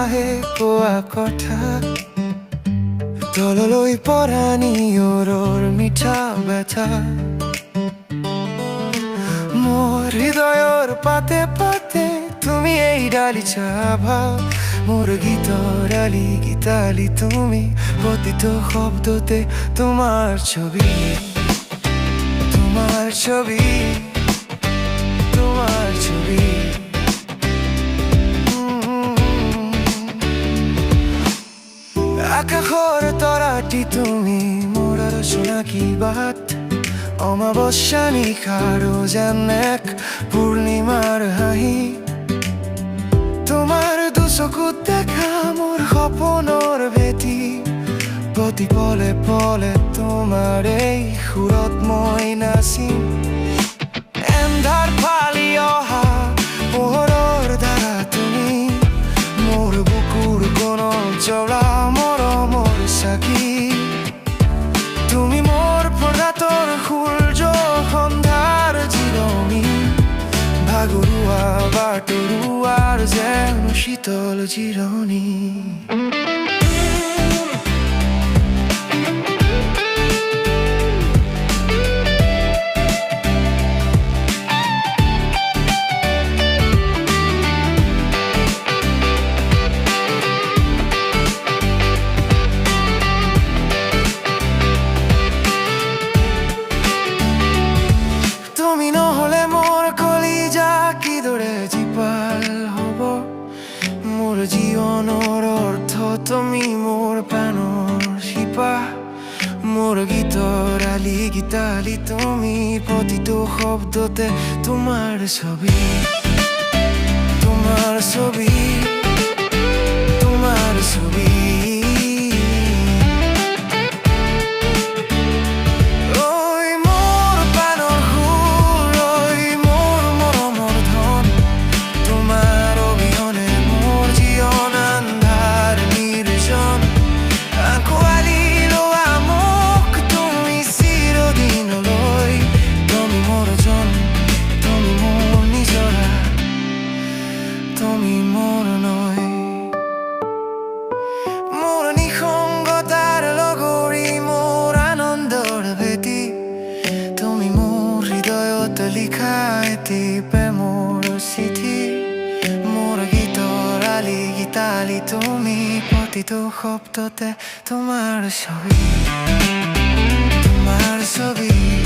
আহে কোৱা কথা তললৈ পৰা নিয়ৰৰ মিঠা ব্যথা মোৰ হৃদয়ৰ পাতে পাতে তুমি এই ডালিছা ভাৱ মোৰ গীতৰ আলি গীতালি তুমি প্ৰতিটো শব্দতে তোমাৰ ছবি তোমাৰ ছবি তোমাৰ ছবি আকাশৰ তৰাটি তুমি মোৰ আৰু চিনাকি বাট অমাৱস্যা নিশাৰো যেন এক পূৰ্ণিমাৰ হাঁহি তোমাৰ দুচকুত দেখা মোৰ সপোনৰ ভেটি প্ৰতি পলে পলে তোমাৰ এই সুৰত মই নাচিম এন্ধাৰ ফালি অহা পোহৰৰ দ্বাৰা তুমি মোৰ বুকুৰ কোণত জ্বলা মৰমৰ চাকি তুমি মোৰ পৰ্দাটোৰ সূৰ্য সন্ধ্যাৰ জিৰণি ভাগৰুৱা বাটৰুৱাৰ যেন শীতল জিৰণি তুমি নহলে মোৰ কলিজা কিদৰে জীপাল হ'ব মোৰ জীৱনৰ অৰ্থ তুমি মোৰ প্ৰাণৰ শিপা মোৰ গীতৰ আলি গীতালি তুমি প্ৰতিটো শব্দতে তোমাৰ ছবি তোমাৰ ছবি তোমাৰ ছবি তুমি মোৰ নয় মোৰ নিসংগতাৰ লগৰী মোৰ আনন্দৰ ভেটি তুমি মোৰ হৃদয়ত লিখা এটি প্ৰেমৰ চিঠি মোৰ গীতৰ আলি গীতালি তুমি প্ৰতিটো শব্দতে তোমাৰ ছবি তোমাৰ ছবি